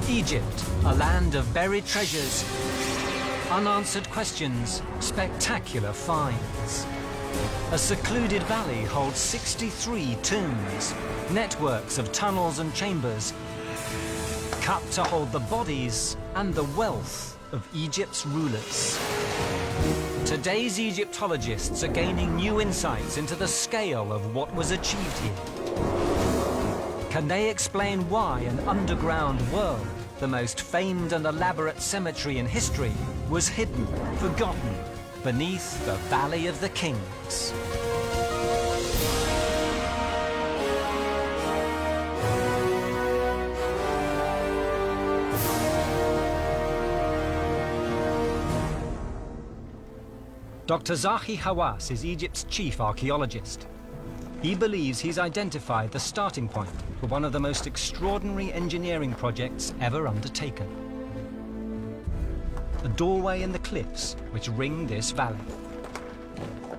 Egypt, a land of buried treasures, unanswered questions, spectacular finds. A secluded valley holds 63 tombs, networks of tunnels and chambers, cut to hold the bodies and the wealth of Egypt's rulers. Today's Egyptologists are gaining new insights into the scale of what was achieved here. Can they explain why an underground world, the most famed and elaborate cemetery in history, was hidden, forgotten, beneath the Valley of the Kings? Dr. Zahi Hawass is Egypt's chief archaeologist. He believes he's identified the starting point for one of the most extraordinary engineering projects ever undertaken. A doorway in the cliffs which ring this valley.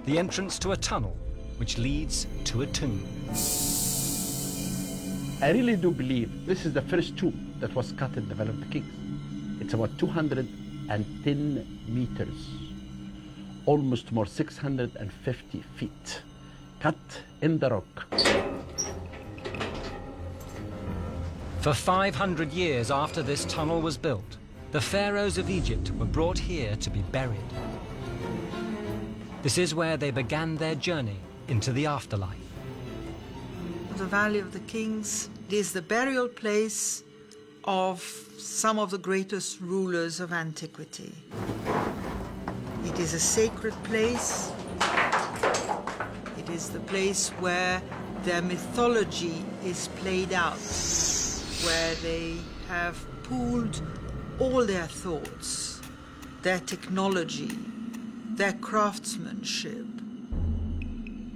The entrance to a tunnel which leads to a tomb. I really do believe this is the first tomb that was cut in the Valley of the Kings. It's about 210 meters, almost more 650 feet, cut in the rock. For 500 years after this tunnel was built, the pharaohs of Egypt were brought here to be buried. This is where they began their journey into the afterlife. The Valley of the Kings is the burial place of some of the greatest rulers of antiquity. It is a sacred place. It is the place where their mythology is played out, where they have pooled all their thoughts, their technology, their craftsmanship.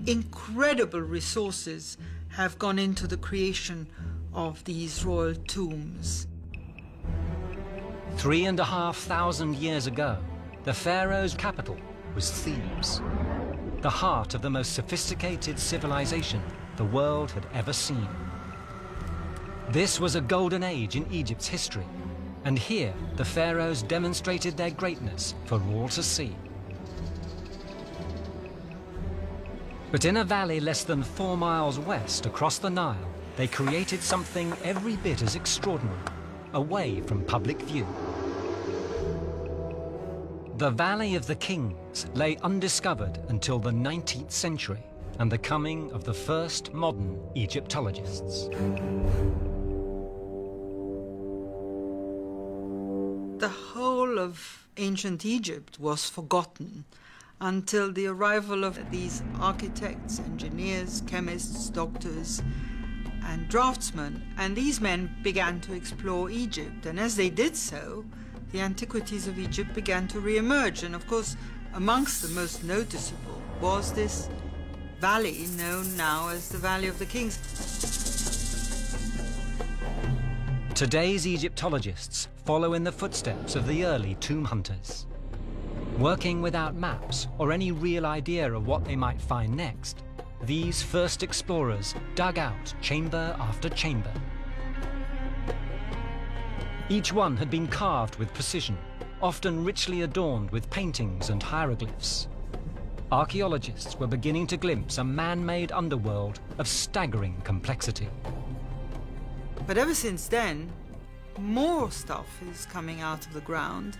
Incredible resources have gone into the creation of these royal tombs. 3,500 years ago, the pharaoh's capital was Thebes, the heart of the most sophisticated civilization the world had ever seen. This was a golden age in Egypt's history, and here the pharaohs demonstrated their greatness for all to see. But in a valley less than 4 miles west across the Nile, they created something every bit as extraordinary, away from public view. The Valley of the Kings lay undiscovered until the 19th century and the coming of the first modern Egyptologists. The whole of ancient Egypt was forgotten until the arrival of these architects, engineers, chemists, doctors, and draftsmen. And these men began to explore Egypt. And as they did so, the antiquities of Egypt began to re-emerge. And of course, amongst the most noticeable was this valley known now as the Valley of the Kings. Today's Egyptologists follow in the footsteps of the early tomb hunters. Working without maps or any real idea of what they might find next, these first explorers dug out chamber after chamber. Each one had been carved with precision, often richly adorned with paintings and hieroglyphs. Archaeologists were beginning to glimpse a man-made underworld of staggering complexity. But ever since then, more stuff is coming out of the ground,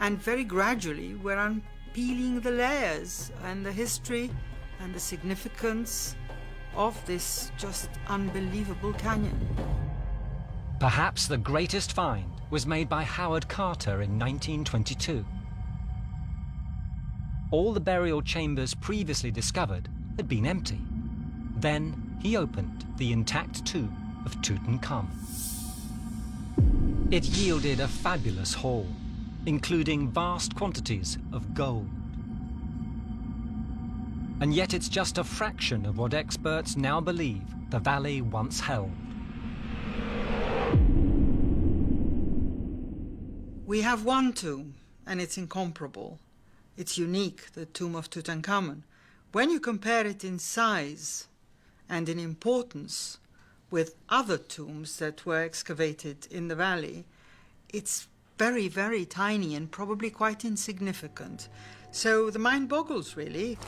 and very gradually we're unpeeling the layers and the history and the significance of this just unbelievable canyon. Perhaps the greatest find was made by Howard Carter in 1922. All the burial chambers previously discovered had been empty. Then he opened the intact tomb of Tutankhamun. It yielded a fabulous haul, including vast quantities of gold. And yet it's just a fraction of what experts now believe the valley once held. We have one tomb, and it's incomparable. It's unique, the tomb of Tutankhamun. When you compare it in size and in importance with other tombs that were excavated in the valley, it's very, very tiny and probably quite insignificant. So the mind boggles, really.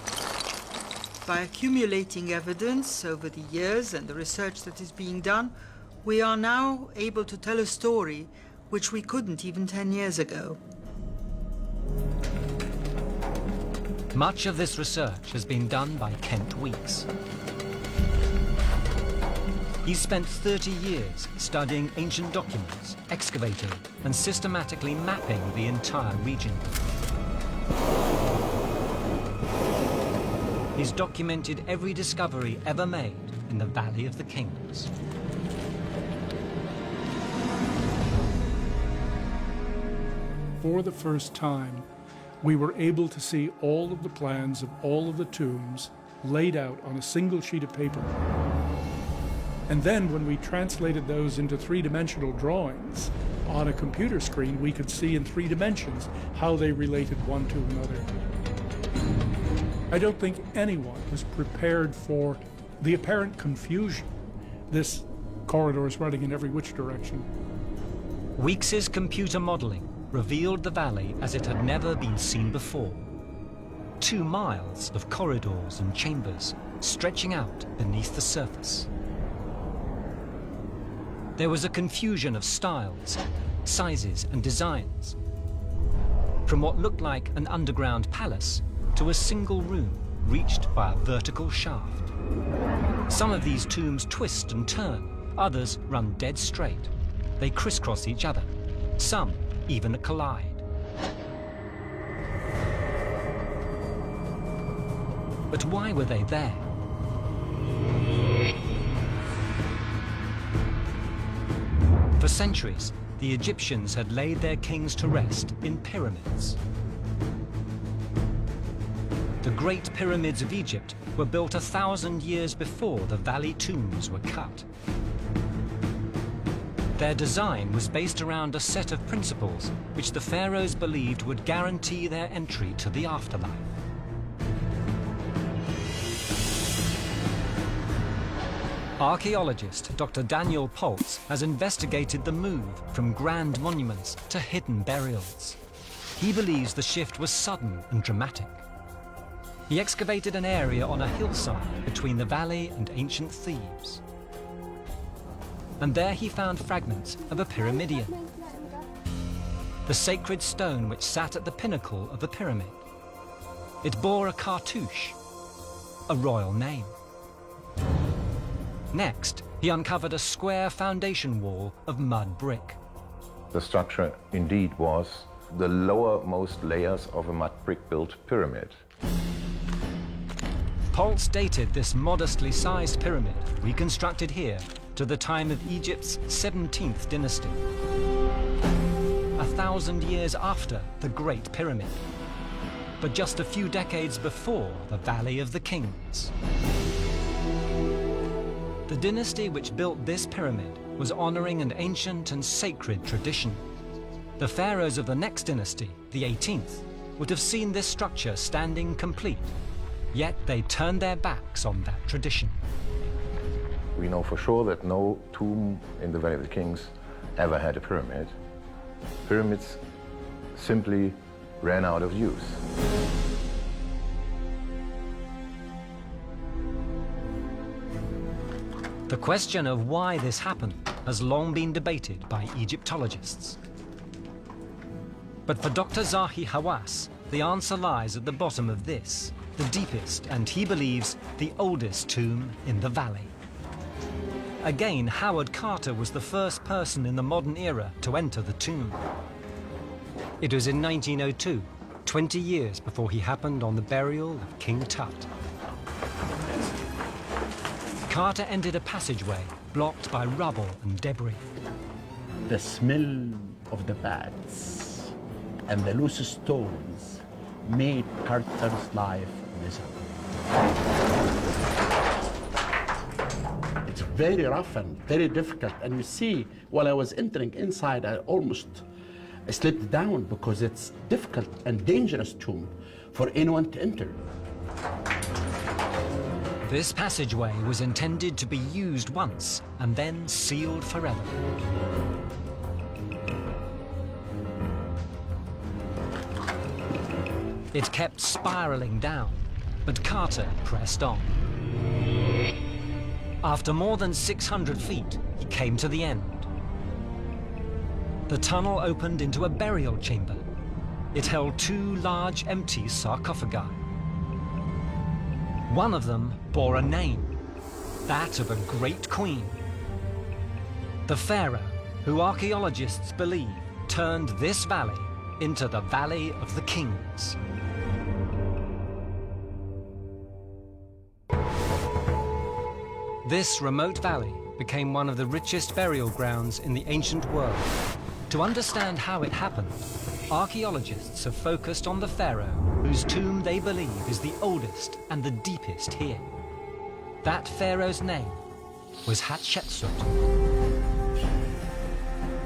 By accumulating evidence over the years and the research that is being done, we are now able to tell a story which we couldn't even 10 years ago. Much of this research has been done by Kent Weeks. He's spent 30 years studying ancient documents, excavating and systematically mapping the entire region. He's documented every discovery ever made in the Valley of the Kings. For the first time, we were able to see all of the plans of all of the tombs laid out on a single sheet of paper. And then when we translated those into three-dimensional drawings on a computer screen, we could see in 3 dimensions how they related one to another. I don't think anyone was prepared for the apparent confusion. This corridor is running in every which direction. Weeks's computer modeling revealed the valley as it had never been seen before. 2 miles of corridors and chambers stretching out beneath the surface. There was a confusion of styles, sizes and designs. From what looked like an underground palace to a single room reached by a vertical shaft. Some of these tombs twist and turn, others run dead straight. They crisscross each other, some even collide. But why were they there? For centuries, the Egyptians had laid their kings to rest in pyramids. The Great Pyramids of Egypt were built 1,000 years before the valley tombs were cut. Their design was based around a set of principles which the pharaohs believed would guarantee their entry to the afterlife. Archaeologist Dr. Daniel Poltz has investigated the move from grand monuments to hidden burials. He believes the shift was sudden and dramatic. He excavated an area on a hillside between the valley and ancient Thebes. And there he found fragments of a pyramidion, the sacred stone which sat at the pinnacle of the pyramid. It bore a cartouche, a royal name. Next, he uncovered a square foundation wall of mud brick. The structure indeed was the lowermost layers of a mud brick-built pyramid. Poltz dated this modestly sized pyramid, reconstructed here, to the time of Egypt's 17th dynasty, 1,000 years after the Great Pyramid, but just a few decades before the Valley of the Kings. The dynasty which built this pyramid was honoring an ancient and sacred tradition. The pharaohs of the next dynasty, the 18th, would have seen this structure standing complete, yet they turned their backs on that tradition. We know for sure that no tomb in the Valley of the Kings ever had a pyramid. Pyramids simply ran out of use. The question of why this happened has long been debated by Egyptologists. But for Dr. Zahi Hawass, the answer lies at the bottom of this, the deepest and, he believes, the oldest tomb in the valley. Again, Howard Carter was the first person in the modern era to enter the tomb. It was in 1902, 20 years before he happened on the burial of King Tut. Carter entered a passageway blocked by rubble and debris. The smell of the bats and the loose stones made Carter's life miserable. It's very rough and very difficult. And you see, while I was entering inside, I almost slipped down because it's difficult and dangerous tomb for anyone to enter. This passageway was intended to be used once and then sealed forever. It kept spiraling down, but Carter pressed on. After more than 600 feet, he came to the end. The tunnel opened into a burial chamber. It held 2 large empty sarcophagi. One of them bore a name, that of a great queen. The pharaoh, who archaeologists believe turned this valley into the Valley of the Kings. This remote valley became one of the richest burial grounds in the ancient world. To understand how it happened, archaeologists have focused on the pharaoh whose tomb they believe is the oldest and the deepest here. That pharaoh's name was Hatshepsut.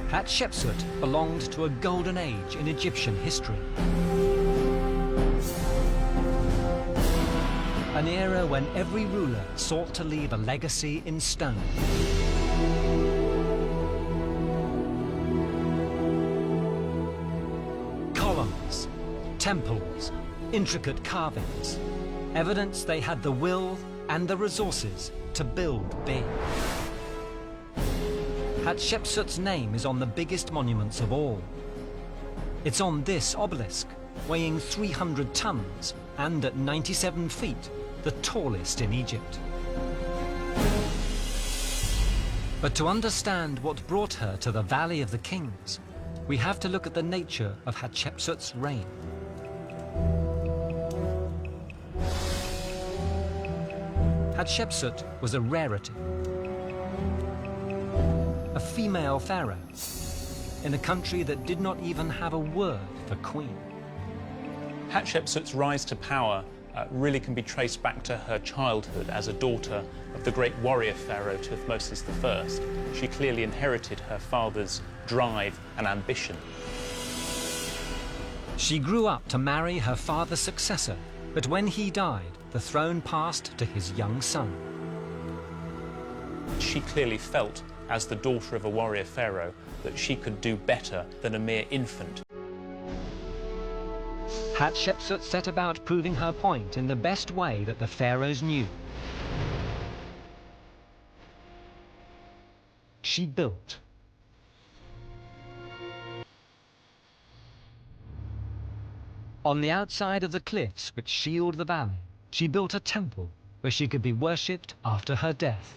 Hatshepsut belonged to a golden age in Egyptian history. An era when every ruler sought to leave a legacy in stone. Columns, temples, intricate carvings, evidence they had the will and the resources to build big. Hatshepsut's name is on the biggest monuments of all. It's on this obelisk, weighing 300 tons and at 97 feet, the tallest in Egypt. But to understand what brought her to the Valley of the Kings, we have to look at the nature of Hatshepsut's reign. Hatshepsut was a rarity. A female pharaoh in a country that did not even have a word for queen. Hatshepsut's rise to power really can be traced back to her childhood as a daughter of the great warrior pharaoh Thutmosis I. She clearly inherited her father's drive and ambition. She grew up to marry her father's successor, but when he died, the throne passed to his young son. She clearly felt, as the daughter of a warrior pharaoh, that she could do better than a mere infant. Hatshepsut set about proving her point in the best way that the pharaohs knew. She built. On the outside of the cliffs which shield the valley, she built a temple where she could be worshipped after her death.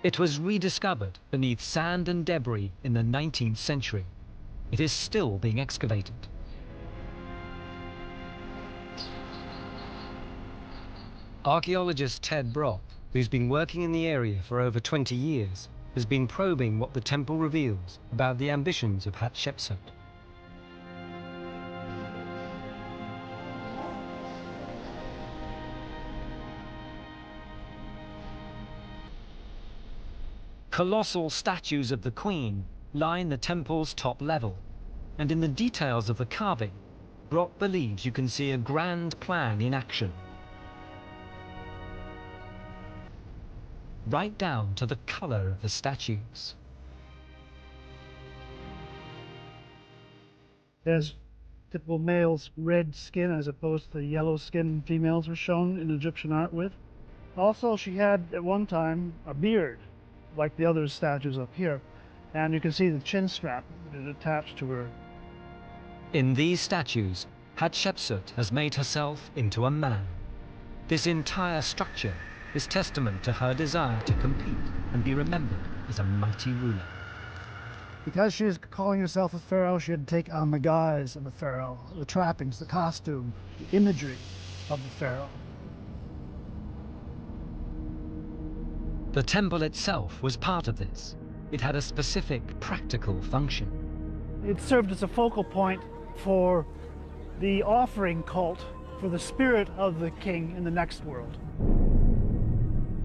It was rediscovered beneath sand and debris in the 19th century. It is still being excavated. Archaeologist Ted Brock, who's been working in the area for over 20 years, has been probing what the temple reveals about the ambitions of Hatshepsut. Colossal statues of the queen line the temple's top level, and in the details of the carving, Brock believes you can see a grand plan in action. Right down to the color of the statues. There's typical male's red skin as opposed to the yellow skin females were shown in Egyptian art with. Also, she had at one time a beard, like the other statues up here. And you can see the chin strap that is attached to her. In these statues, Hatshepsut has made herself into a man. This entire structure is testament to her desire to compete and be remembered as a mighty ruler. Because she is calling herself a pharaoh, she had to take on the guise of a pharaoh, the trappings, the costume, the imagery of the pharaoh. The temple itself was part of this. It had a specific practical function. It served as a focal point for the offering cult for the spirit of the king in the next world.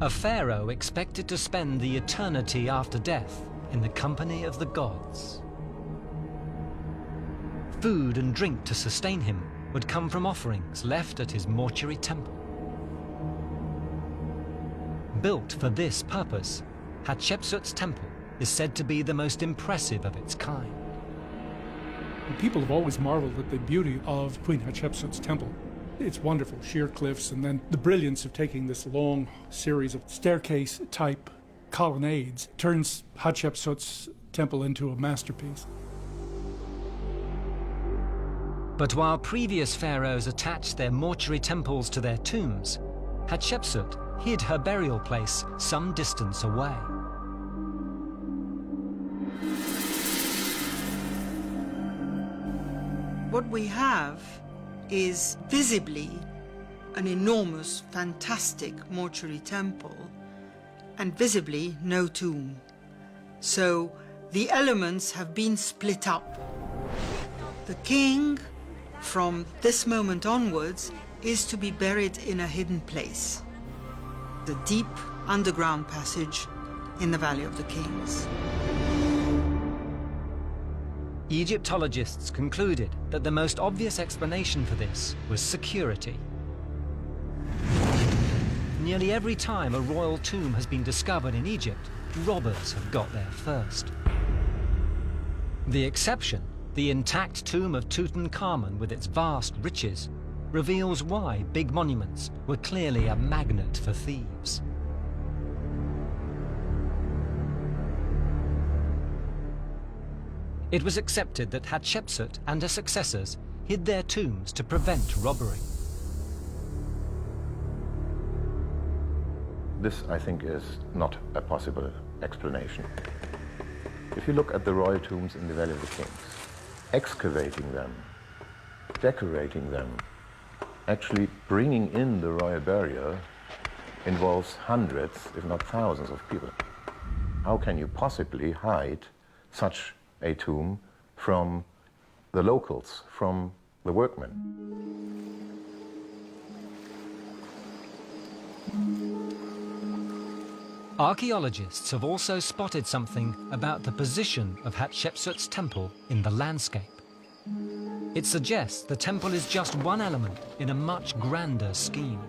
A pharaoh expected to spend the eternity after death in the company of the gods. Food and drink to sustain him would come from offerings left at his mortuary temple. Built for this purpose, Hatshepsut's temple is said to be the most impressive of its kind. People have always marveled at the beauty of Queen Hatshepsut's temple. It's wonderful, sheer cliffs, and then the brilliance of taking this long series of staircase-type colonnades turns Hatshepsut's temple into a masterpiece. But while previous pharaohs attached their mortuary temples to their tombs, Hatshepsut hid her burial place some distance away. What we have is visibly an enormous, fantastic mortuary temple, and visibly no tomb. So the elements have been split up. The king, from this moment onwards, is to be buried in a hidden place, the deep underground passage in the Valley of the Kings. Egyptologists concluded that the most obvious explanation for this was security. Nearly every time a royal tomb has been discovered in Egypt, robbers have got there first. The exception, the intact tomb of Tutankhamun with its vast riches, reveals why big monuments were clearly a magnet for thieves. It was accepted that Hatshepsut and her successors hid their tombs to prevent robbery. This, I think, is not a possible explanation. If you look at the royal tombs in the Valley of the Kings, excavating them, decorating them, actually bringing in the royal burial involves hundreds, if not thousands of people. How can you possibly hide such a tomb from the locals, from the workmen? Archaeologists have also spotted something about the position of Hatshepsut's temple in the landscape. It suggests the temple is just one element in a much grander scheme.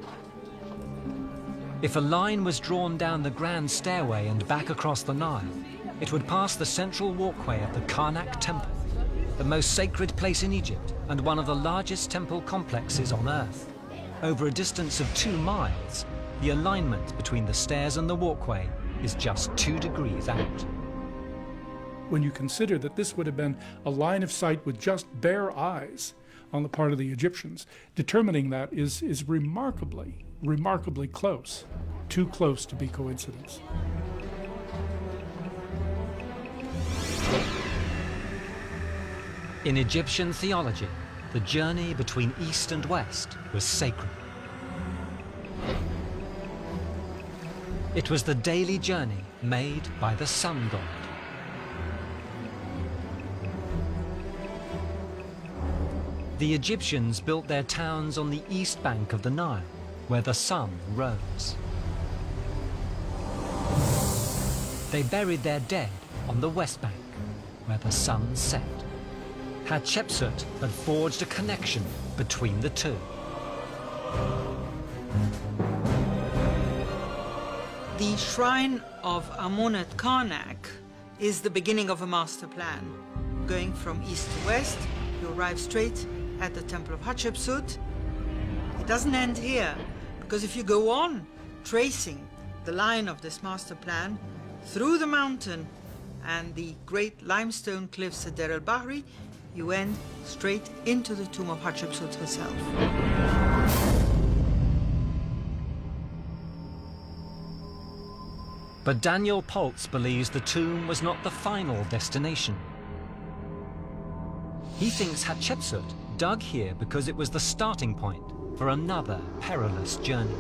If a line was drawn down the grand stairway and back across the Nile, it would pass the central walkway of the Karnak Temple, the most sacred place in Egypt and one of the largest temple complexes on Earth. Over a distance of 2 miles, the alignment between the stairs and the walkway is just 2 degrees out. When you consider that this would have been a line of sight with just bare eyes on the part of the Egyptians, determining that is remarkably close. Too close to be coincidence. In Egyptian theology, the journey between East and West was sacred. It was the daily journey made by the sun god. The Egyptians built their towns on the east bank of the Nile, where the sun rose. They buried their dead on the west bank, where the sun set. Hatshepsut had forged a connection between the two. The shrine of Amun at Karnak is the beginning of a master plan. Going from east to west, you arrive straight at the temple of Hatshepsut. It doesn't end here, because if you go on tracing the line of this master plan through the mountain and the great limestone cliffs at Deir el-Bahri, you end straight into the tomb of Hatshepsut herself. But Daniel Poltz believes the tomb was not the final destination. He thinks Hatshepsut dug here because it was the starting point for another perilous journey.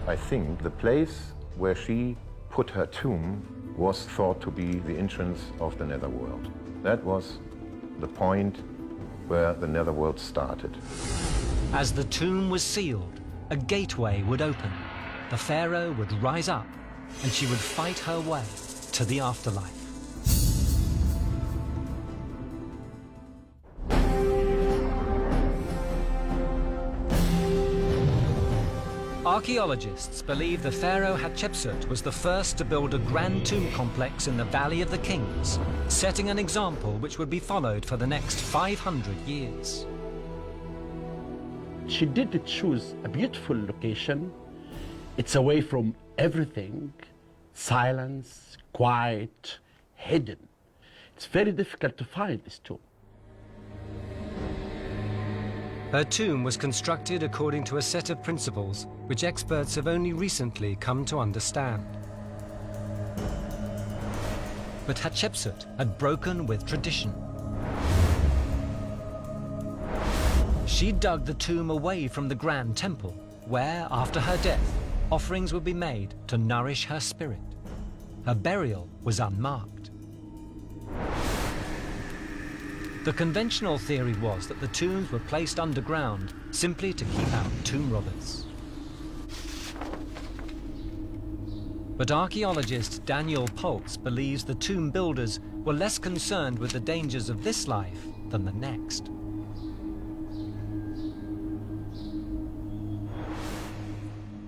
I think the place where she put her tomb was thought to be the entrance of the netherworld. That was the point where the netherworld started. As the tomb was sealed, a gateway would open, the pharaoh would rise up, and she would fight her way to the afterlife. Archaeologists believe the pharaoh Hatshepsut was the first to build a grand tomb complex in the Valley of the Kings, setting an example which would be followed for the next 500 years. She did choose a beautiful location. It's away from everything, silence, quiet, hidden. It's very difficult to find this tomb. Her tomb was constructed according to a set of principles which experts have only recently come to understand. But Hatshepsut had broken with tradition. She dug the tomb away from the grand temple, where, after her death, offerings would be made to nourish her spirit. Her burial was unmarked. The conventional theory was that the tombs were placed underground simply to keep out tomb robbers. But archaeologist Daniel Poltz believes the tomb builders were less concerned with the dangers of this life than the next.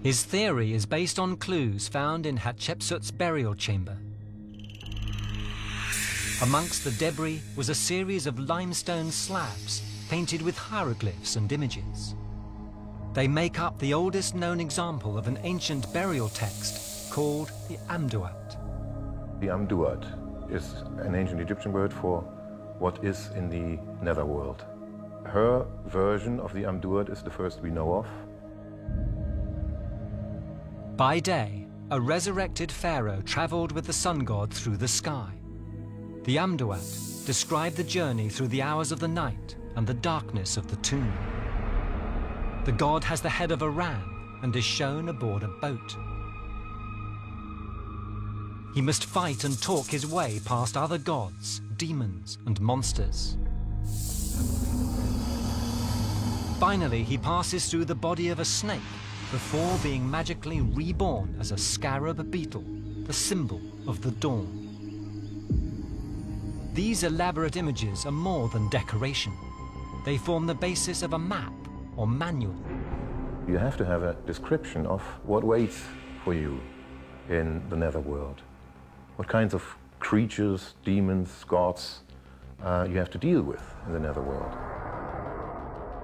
His theory is based on clues found in Hatshepsut's burial chamber. Amongst the debris was a series of limestone slabs painted with hieroglyphs and images. They make up the oldest known example of an ancient burial text called the Amduat. The Amduat is an ancient Egyptian word for what is in the netherworld. Her version of the Amduat is the first we know of. By day, a resurrected pharaoh traveled with the sun god through the sky. The Amduat described the journey through the hours of the night and the darkness of the tomb. The god has the head of a ram and is shown aboard a boat. He must fight and talk his way past other gods, demons, and monsters. Finally, he passes through the body of a snake before being magically reborn as a scarab beetle, the symbol of the dawn. These elaborate images are more than decoration. They form the basis of a map or manual. You have to have a description of what waits for you in the netherworld. What kinds of creatures, demons, gods you have to deal with in the netherworld.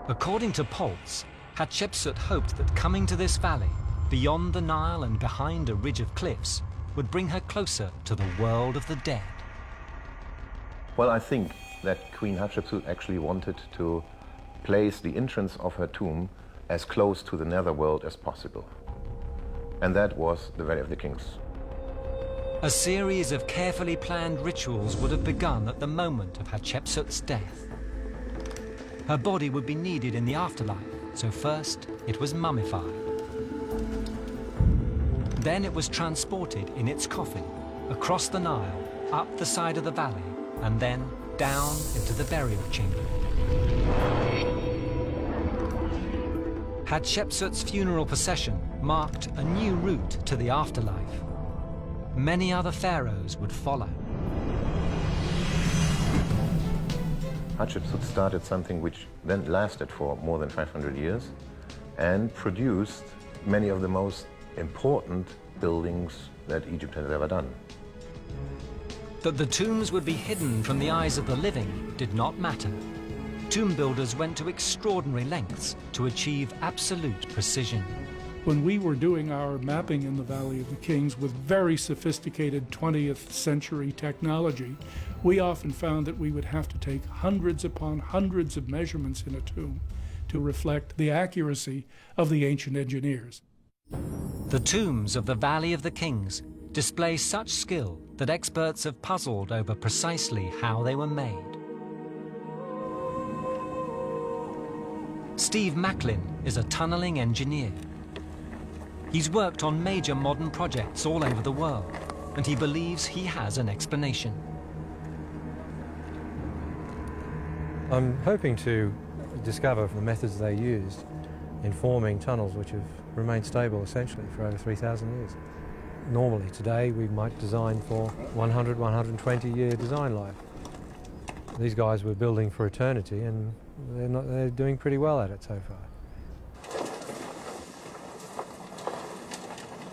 According to Poltz, Hatshepsut hoped that coming to this valley, beyond the Nile and behind a ridge of cliffs, would bring her closer to the world of the dead. Well, I think that Queen Hatshepsut actually wanted to place the entrance of her tomb as close to the netherworld as possible. And that was the Valley of the Kings. A series of carefully planned rituals would have begun at the moment of Hatshepsut's death. Her body would be needed in the afterlife, so first it was mummified. Then it was transported in its coffin across the Nile, up the side of the valley, and then down into the burial chamber. Hatshepsut's funeral procession marked a new route to the afterlife. Many other pharaohs would follow. Hatshepsut started something which then lasted for more than 500 years and produced many of the most important buildings that Egypt has ever done. That the tombs would be hidden from the eyes of the living did not matter. Tomb builders went to extraordinary lengths to achieve absolute precision. When we were doing our mapping in the Valley of the Kings with very sophisticated 20th century technology, we often found that we would have to take hundreds upon hundreds of measurements in a tomb to reflect the accuracy of the ancient engineers. The tombs of the Valley of the Kings display such skill that experts have puzzled over precisely how they were made. Steve Macklin is a tunneling engineer. He's worked on major modern projects all over the world, and he believes he has an explanation. I'm hoping to discover the methods they used in forming tunnels which have remained stable essentially for over 3,000 years. Normally today we might design for 100, 120 year design life. These guys were building for eternity and they're doing pretty well at it so far.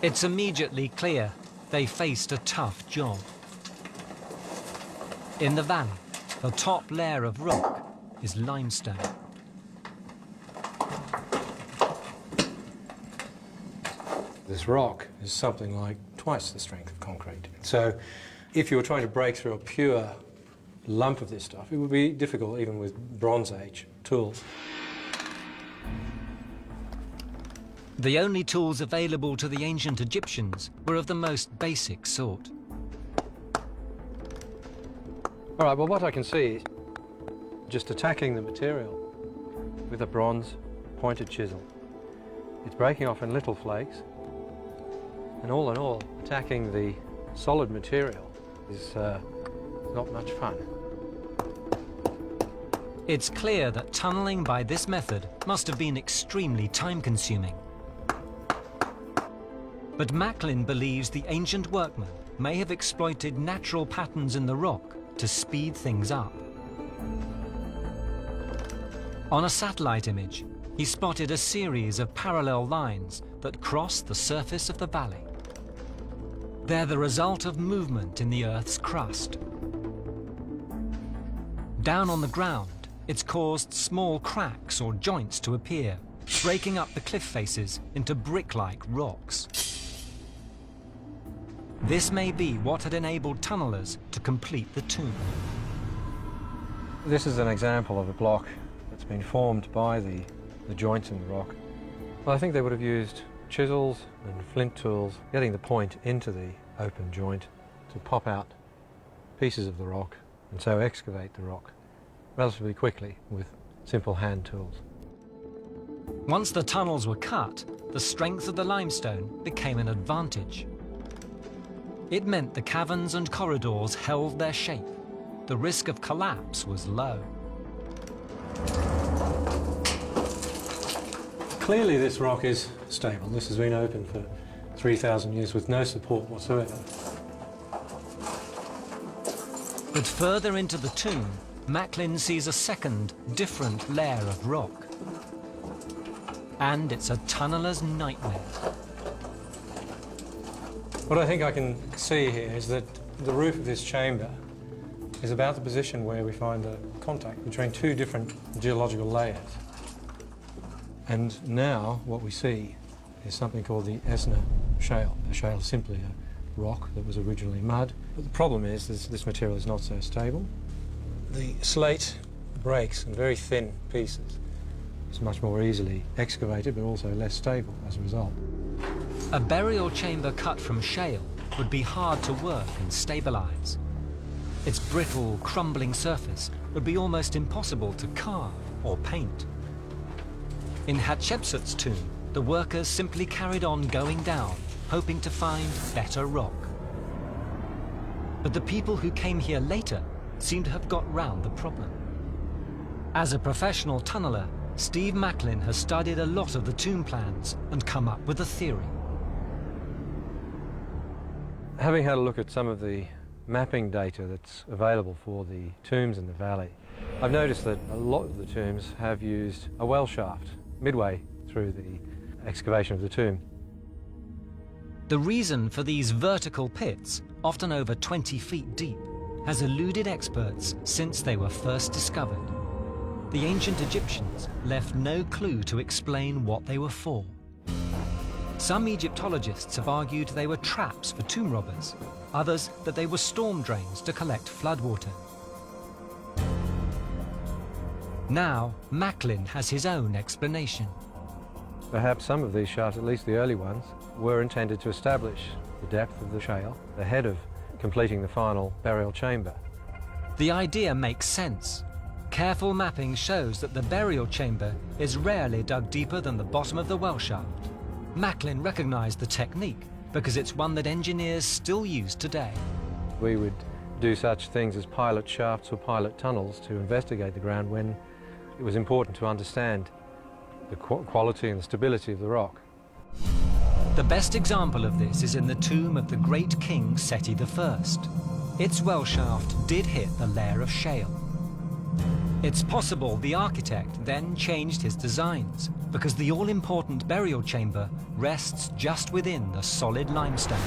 It's immediately clear they faced a tough job. In the valley, the top layer of rock is limestone. This rock is something like twice the strength of concrete. So if you were trying to break through a pure lump of this stuff, it would be difficult even with Bronze Age tools. The only tools available to the ancient Egyptians were of the most basic sort. All right, well, what I can see is just attacking the material with a bronze pointed chisel. It's breaking off in little flakes, and all in all, attacking the solid material is not much fun. It's clear that tunneling by this method must have been extremely time-consuming. But Macklin believes the ancient workmen may have exploited natural patterns in the rock to speed things up. On a satellite image, he spotted a series of parallel lines that cross the surface of the valley. They're the result of movement in the Earth's crust. Down on the ground, it's caused small cracks or joints to appear, breaking up the cliff faces into brick-like rocks. This may be what had enabled tunnelers to complete the tomb. This is an example of a block that's been formed by the joints in the rock. Well, I think they would have used chisels and flint tools, getting the point into the open joint to pop out pieces of the rock and so excavate the rock relatively quickly with simple hand tools. Once the tunnels were cut, the strength of the limestone became an advantage. It meant the caverns and corridors held their shape. The risk of collapse was low. Clearly this rock is stable. This has been open for 3,000 years with no support whatsoever. But further into the tomb, Macklin sees a second, different layer of rock. And it's a tunneler's nightmare. What I think I can see here is that the roof of this chamber is about the position where we find the contact between two different geological layers. And now what we see is something called the Esna shale. A shale is simply a rock that was originally mud. But the problem is this material is not so stable. The slate breaks in very thin pieces. It's much more easily excavated, but also less stable as a result. A burial chamber cut from shale would be hard to work and stabilize. Its brittle, crumbling surface would be almost impossible to carve or paint. In Hatshepsut's tomb, the workers simply carried on going down, hoping to find better rock. But the people who came here later seem to have got round the problem. As a professional tunneler, Steve Macklin has studied a lot of the tomb plans and come up with a theory. Having had a look at some of the mapping data that's available for the tombs in the valley, I've noticed that a lot of the tombs have used a well shaft midway through the excavation of the tomb. The reason for these vertical pits, often over 20 feet deep, has eluded experts since they were first discovered. The ancient Egyptians left no clue to explain what they were for. Some Egyptologists have argued they were traps for tomb robbers, others that they were storm drains to collect floodwater. Now, Macklin has his own explanation. Perhaps some of these shafts, at least the early ones, were intended to establish the depth of the shale ahead of completing the final burial chamber. The idea makes sense. Careful mapping shows that the burial chamber is rarely dug deeper than the bottom of the well shaft. Macklin recognized the technique because it's one that engineers still use today. We would do such things as pilot shafts or pilot tunnels to investigate the ground when it was important to understand the quality and the stability of the rock. The best example of this is in the tomb of the great king Seti I. Its well shaft did hit the layer of shale. It's possible the architect then changed his designs, because the all-important burial chamber rests just within the solid limestone.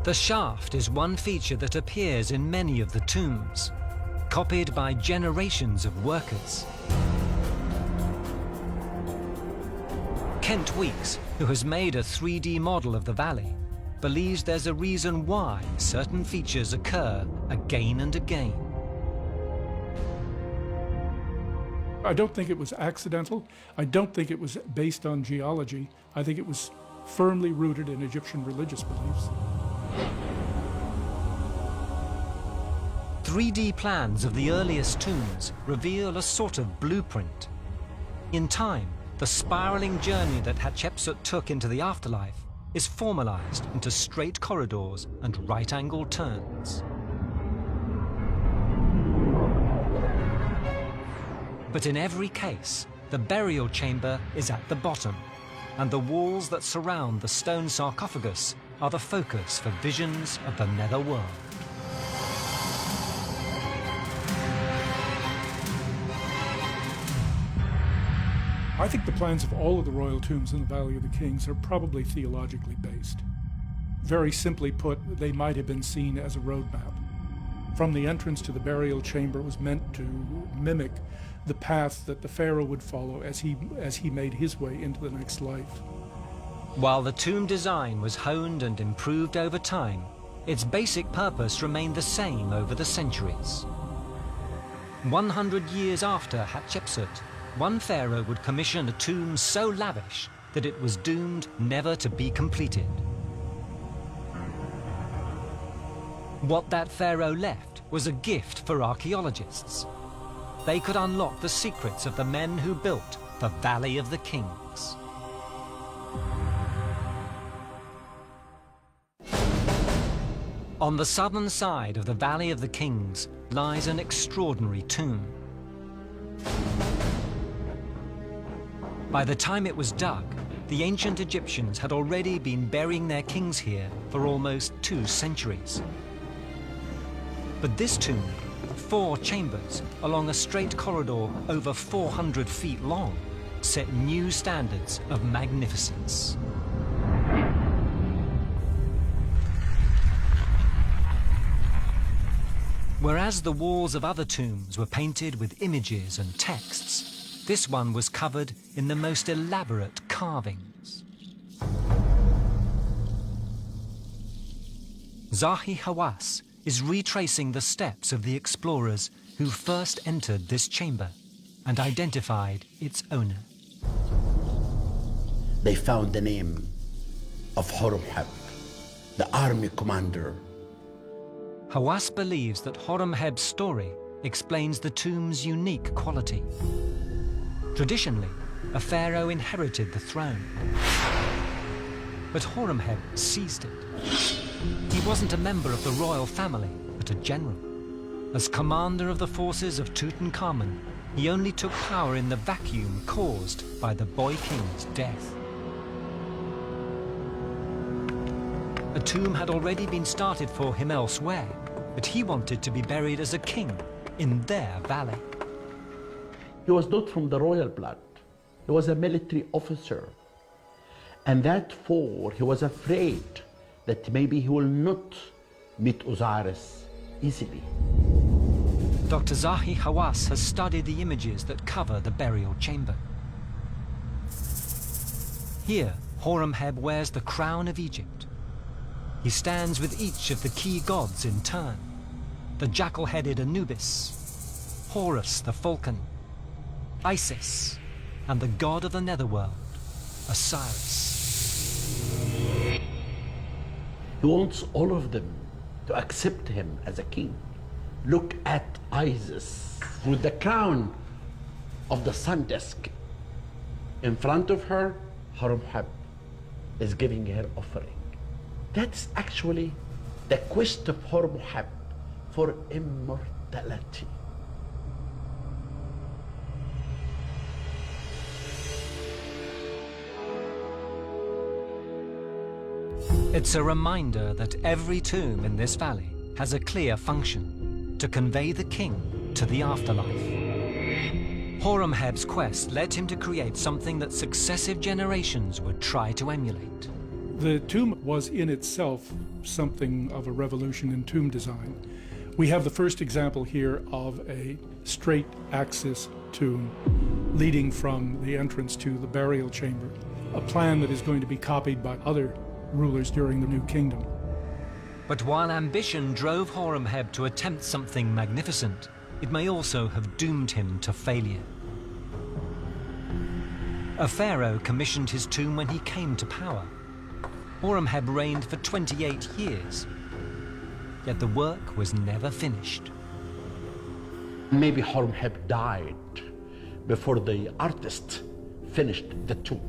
The shaft is one feature that appears in many of the tombs, copied by generations of workers. Kent Weeks, who has made a 3D model of the valley, believes there's a reason why certain features occur again and again. I don't think it was accidental. I don't think it was based on geology. I think it was firmly rooted in Egyptian religious beliefs. 3D plans of the earliest tombs reveal a sort of blueprint. In time, the spiraling journey that Hatshepsut took into the afterlife is formalized into straight corridors and right-angled turns. But in every case, the burial chamber is at the bottom, and the walls that surround the stone sarcophagus are the focus for visions of the netherworld. I think the plans of all of the royal tombs in the Valley of the Kings are probably theologically based. Very simply put, they might have been seen as a roadmap. From the entrance to the burial chamber was meant to mimic the path that the pharaoh would follow as he made his way into the next life. While the tomb design was honed and improved over time, its basic purpose remained the same over the centuries. 100 years after Hatshepsut, one pharaoh would commission a tomb so lavish that it was doomed never to be completed. What that pharaoh left was a gift for archaeologists. They could unlock the secrets of the men who built the Valley of the Kings. On the southern side of the Valley of the Kings lies an extraordinary tomb. By the time it was dug, the ancient Egyptians had already been burying their kings here for almost 2 centuries. But this tomb, 4 chambers along a straight corridor over 400 feet long, set new standards of magnificence. Whereas the walls of other tombs were painted with images and texts, this one was covered in the most elaborate carvings. Zahi Hawass is retracing the steps of the explorers who first entered this chamber and identified its owner. They found the name of Horemheb, the army commander. Hawass believes that Horemheb's story explains the tomb's unique quality. Traditionally, a pharaoh inherited the throne. But Horemheb seized it. He wasn't a member of the royal family, but a general. As commander of the forces of Tutankhamun, he only took power in the vacuum caused by the boy king's death. A tomb had already been started for him elsewhere, but he wanted to be buried as a king in their valley. He was not from the royal blood. He was a military officer. And therefore, he was afraid that maybe he will not meet Osiris easily. Dr. Zahi Hawass has studied the images that cover the burial chamber. Here, Horemheb wears the crown of Egypt. He stands with each of the key gods in turn: the jackal-headed Anubis, Horus the falcon, Isis, and the god of the netherworld, Osiris. He wants all of them to accept him as a king. Look at Isis with the crown of the sun disk. In front of her, Horemheb is giving her offering. That's actually the quest of Horemheb for immortality. It's a reminder that every tomb in this valley has a clear function: to convey the king to the afterlife. Horemheb's quest led him to create something that successive generations would try to emulate. The tomb was in itself something of a revolution in tomb design. We have the first example here of a straight axis tomb leading from the entrance to the burial chamber, a plan that is going to be copied by other rulers during the New Kingdom. But while ambition drove Horemheb to attempt something magnificent, it may also have doomed him to failure. A pharaoh commissioned his tomb when he came to power. Horemheb reigned for 28 years, yet the work was never finished. Maybe Horemheb died before the artist finished the tomb.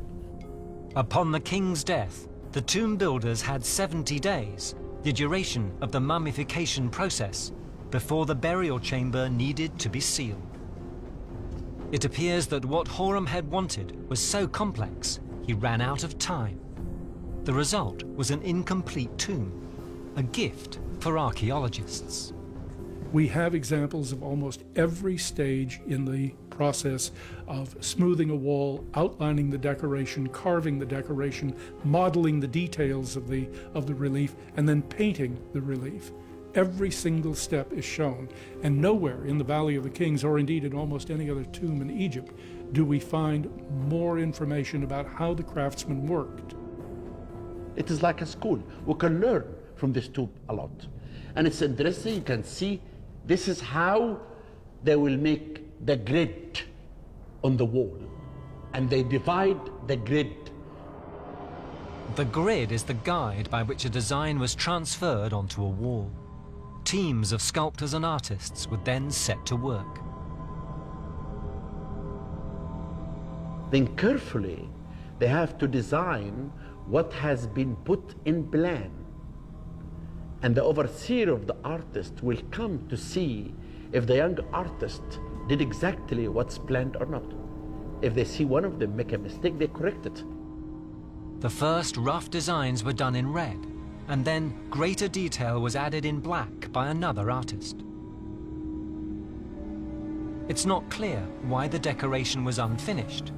Upon the king's death, the tomb builders had 70 days, the duration of the mummification process, before the burial chamber needed to be sealed. It appears that what Horemheb wanted was so complex, he ran out of time. The result was an incomplete tomb, a gift for archaeologists. We have examples of almost every stage in the process of smoothing a wall, outlining the decoration, carving the decoration, modeling the details of the relief, and then painting the relief. Every single step is shown, and nowhere in the Valley of the Kings, or indeed in almost any other tomb in Egypt, do we find more information about how the craftsmen worked. It is like a school. We can learn from this tomb a lot. And it's interesting, you can see this is how they will make the grid on the wall. And they divide the grid. The grid is the guide by which a design was transferred onto a wall. Teams of sculptors and artists would then set to work. Then carefully, they have to design what has been put in plan. And the overseer of the artist will come to see if the young artist did exactly what's planned or not. If they see one of them make a mistake, they correct it. The first rough designs were done in red, and then greater detail was added in black by another artist. It's not clear why the decoration was unfinished,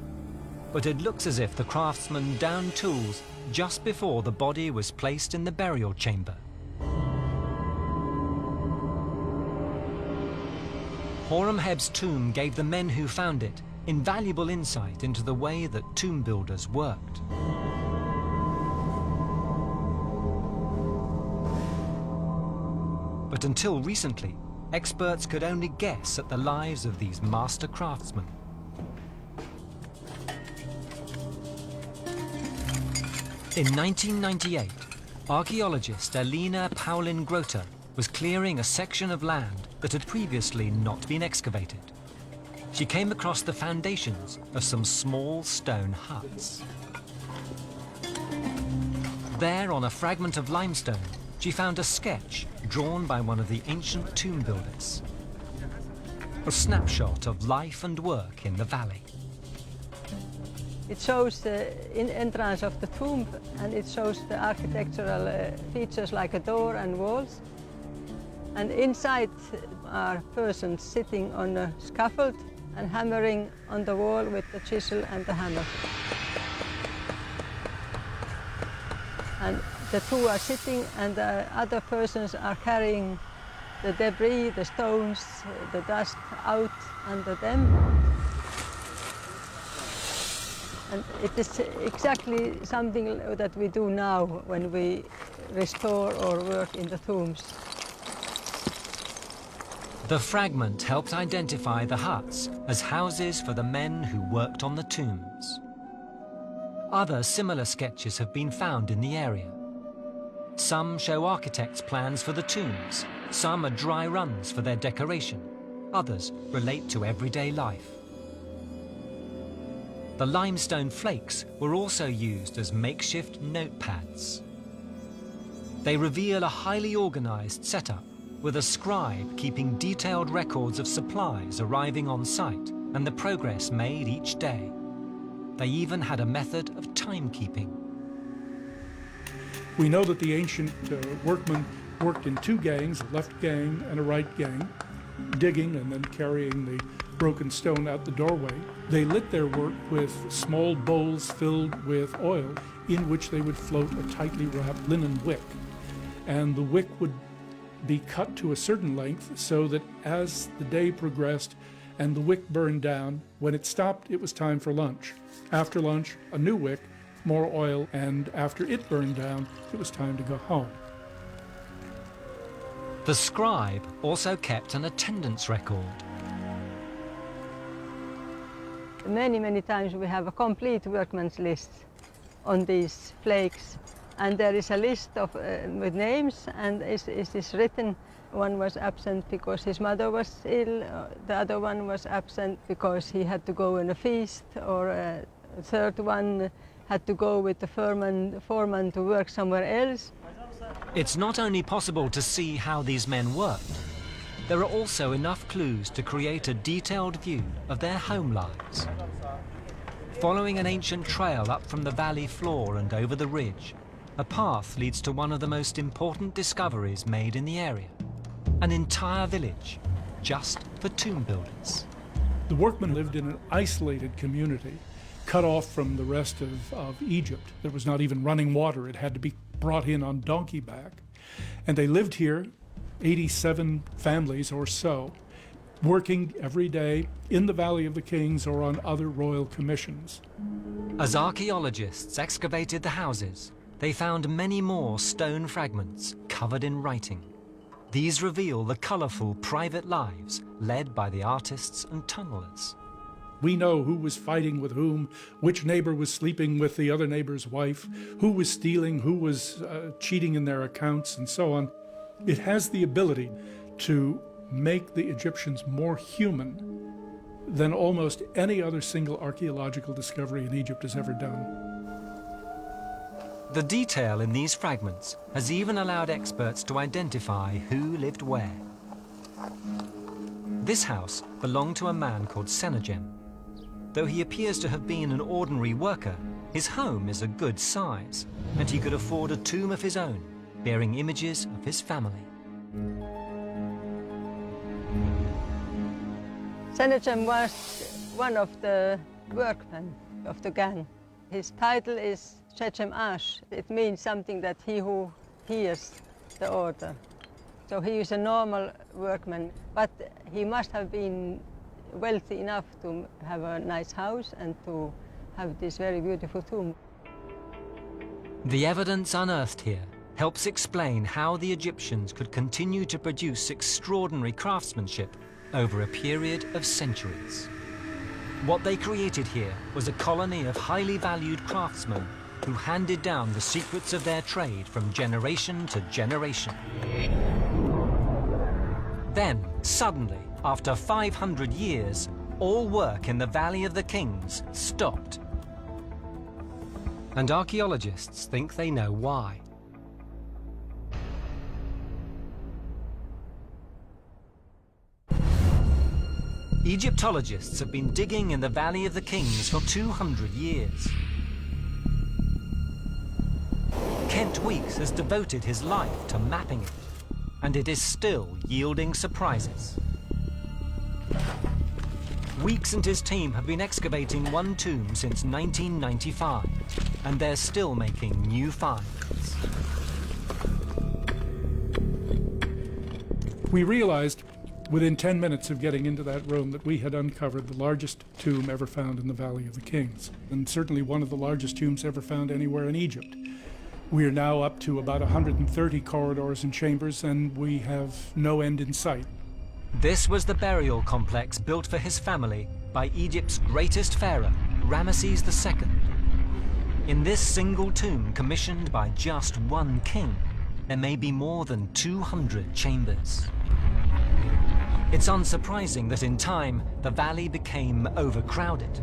but it looks as if the craftsman downed tools just before the body was placed in the burial chamber. Horemheb's tomb gave the men who found it invaluable insight into the way that tomb builders worked. But until recently, experts could only guess at the lives of these master craftsmen. In 1998, archaeologist Alina Paulin-Grota was clearing a section of land that had previously not been excavated. She came across the foundations of some small stone huts. There, on a fragment of limestone, she found a sketch drawn by one of the ancient tomb builders. A snapshot of life and work in the valley. It shows the entrance of the tomb, and it shows the architectural features like a door and walls. And inside are persons sitting on a scaffold and hammering on the wall with the chisel and the hammer. And the two are sitting, and the other persons are carrying the debris, the stones, the dust out under them. And it is exactly something that we do now when we restore or work in the tombs. The fragment helped identify the huts as houses for the men who worked on the tombs. Other similar sketches have been found in the area. Some show architects' plans for the tombs, some are dry runs for their decoration, others relate to everyday life. The limestone flakes were also used as makeshift notepads. They reveal a highly organized setup, with a scribe keeping detailed records of supplies arriving on site and the progress made each day. They even had a method of timekeeping. We know that the ancient workmen worked in two gangs, a left gang and a right gang. digging and then carrying the broken stone out the doorway. They lit their work with small bowls filled with oil in which they would float a tightly wrapped linen wick. And the wick would be cut to a certain length so that as the day progressed and the wick burned down, when it stopped, it was time for lunch. After lunch, a new wick, more oil, and after it burned down, it was time to go home. The scribe also kept an attendance record. Many times we have a complete workman's list on these flakes, and there is a list of with names, and is written. One was absent because his mother was ill, the other one was absent because he had to go on a feast, or a third one had to go with the foreman to work somewhere else. It's not only possible to see how these men worked, there are also enough clues to create a detailed view of their home lives. Following an ancient trail up from the valley floor and over the ridge, a path leads to one of the most important discoveries made in the area. An entire village, just for tomb builders. The workmen lived in an isolated community, cut off from the rest of Egypt. There was not even running water. It had to be brought in on donkey back. And they lived here, 87 families or so, working every day in the Valley of the Kings or on other royal commissions. As archaeologists excavated the houses, they found many more stone fragments covered in writing. These reveal the colourful private lives led by the artists and tunnellers. We know who was fighting with whom, which neighbor was sleeping with the other neighbor's wife, who was stealing, who was cheating in their accounts, and so on. It has the ability to make the Egyptians more human than almost any other single archaeological discovery in Egypt has ever done. The detail in these fragments has even allowed experts to identify who lived where. This house belonged to a man called Sennacherib. Though he appears to have been an ordinary worker, his home is a good size, and he could afford a tomb of his own, bearing images of his family. Sennacherib was one of the workmen of the gang. His title is Chechem Ash. It means something that he who hears the order. So he is a normal workman, but he must have been wealthy enough to have a nice house and to have this very beautiful tomb. The evidence unearthed here helps explain how the Egyptians could continue to produce extraordinary craftsmanship over a period of centuries. What they created here was a colony of highly valued craftsmen who handed down the secrets of their trade from generation to generation. Then, suddenly, after 500 years, all work in the Valley of the Kings stopped. And archaeologists think they know why. Egyptologists have been digging in the Valley of the Kings for 200 years. Kent Weeks has devoted his life to mapping it, and it is still yielding surprises. Weeks and his team have been excavating one tomb since 1995, and they're still making new finds. We realized within 10 minutes of getting into that room that we had uncovered the largest tomb ever found in the Valley of the Kings, and certainly one of the largest tombs ever found anywhere in Egypt. We are now up to about 130 corridors and chambers, and we have no end in sight. This was the burial complex built for his family by Egypt's greatest pharaoh, Ramesses II. In this single tomb commissioned by just one king, there may be more than 200 chambers. It's unsurprising that in time, the valley became overcrowded,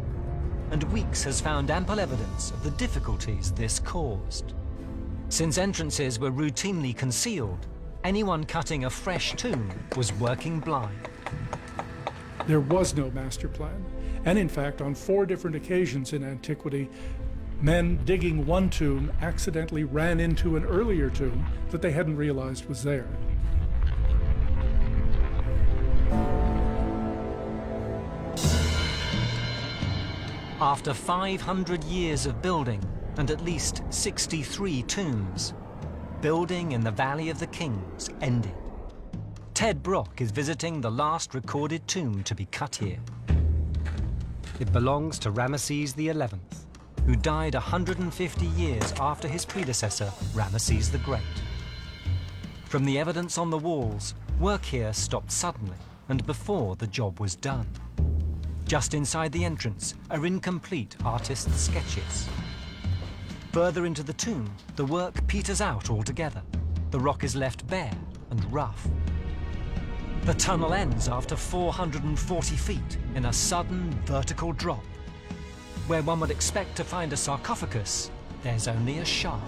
and Weeks has found ample evidence of the difficulties this caused. Since entrances were routinely concealed, anyone cutting a fresh tomb was working blind. There was no master plan, and in fact, on 4 different occasions in antiquity, men digging one tomb accidentally ran into an earlier tomb that they hadn't realized was there. After 500 years of building and at least 63 tombs, building in the Valley of the Kings ended. Ted Brock is visiting the last recorded tomb to be cut here. It belongs to Ramesses XI, who died 150 years after his predecessor, Ramesses the Great. From the evidence on the walls, work here stopped suddenly and before the job was done. Just inside the entrance are incomplete artist's sketches. Further into the tomb, the work peters out altogether. The rock is left bare and rough. The tunnel ends after 440 feet in a sudden vertical drop. Where one would expect to find a sarcophagus, there's only a shaft.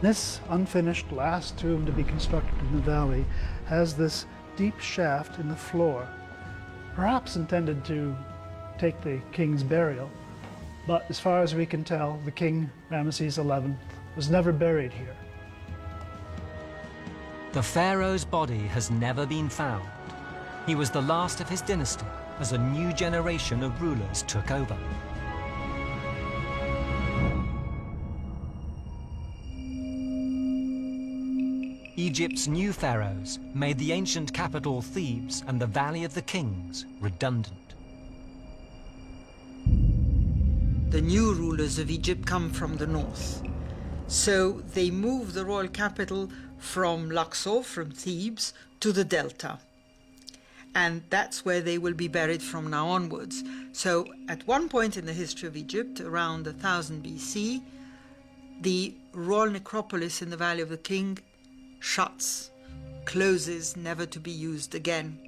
This unfinished last tomb to be constructed in the valley has this deep shaft in the floor, perhaps intended to take the king's burial. But as far as we can tell, the king, Ramesses XI, was never buried here. The pharaoh's body has never been found. He was the last of his dynasty as a new generation of rulers took over. Egypt's new pharaohs made the ancient capital Thebes and the Valley of the Kings redundant. The new rulers of Egypt come from the north. So they move the royal capital from Luxor, from Thebes, to the delta. And that's where they will be buried from now onwards. So at one point in the history of Egypt, around 1000 BC, the royal necropolis in the Valley of the King shuts, closes, never to be used again.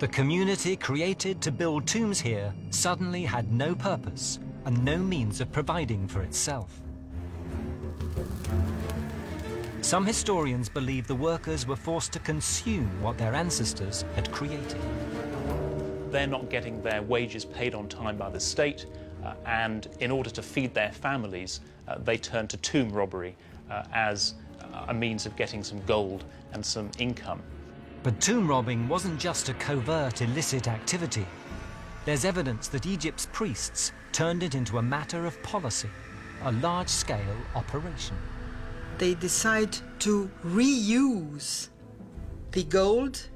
The community created to build tombs here suddenly had no purpose and no means of providing for itself. Some historians believe the workers were forced to consume what their ancestors had created. They're not getting their wages paid on time by the state, and in order to feed their families, they turn to tomb robbery as a means of getting some gold and some income. But tomb robbing wasn't just a covert, illicit activity. There's evidence that Egypt's priests turned it into a matter of policy, a large-scale operation. They decide to reuse the gold,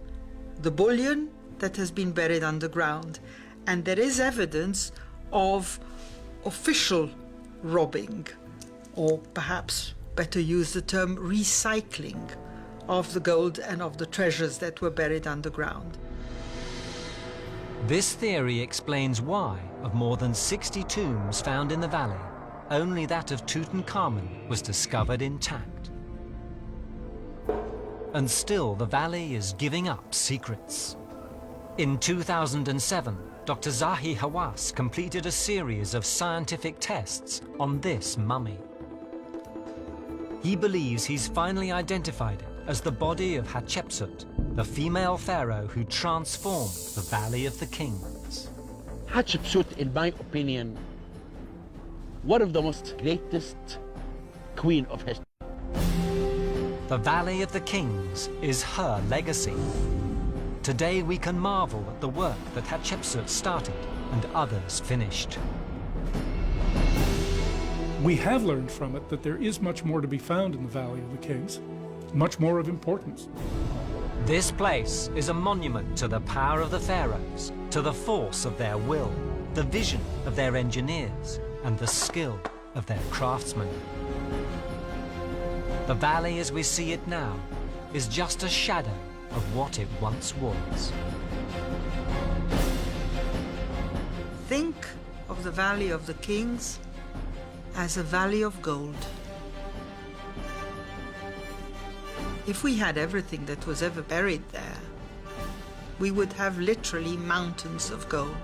the bullion that has been buried underground. And there is evidence of official robbing, or perhaps better use the term recycling, of the gold and of the treasures that were buried underground. This theory explains why, of more than 60 tombs found in the valley, only that of Tutankhamun was discovered intact. And still the valley is giving up secrets. In 2007, Dr. Zahi Hawass completed a series of scientific tests on this mummy. He believes he's finally identified it as the body of Hatshepsut, the female pharaoh who transformed the Valley of the Kings. Hatshepsut, in my opinion, one of the most greatest queen of history. The Valley of the Kings is her legacy. Today we can marvel at the work that Hatshepsut started and others finished. We have learned from it that there is much more to be found in the Valley of the Kings, much more of importance. This place is a monument to the power of the pharaohs, to the force of their will, the vision of their engineers, and the skill of their craftsmen. The valley as we see it now is just a shadow of what it once was. Think of the Valley of the Kings as a valley of gold. If we had everything that was ever buried there, we would have literally mountains of gold.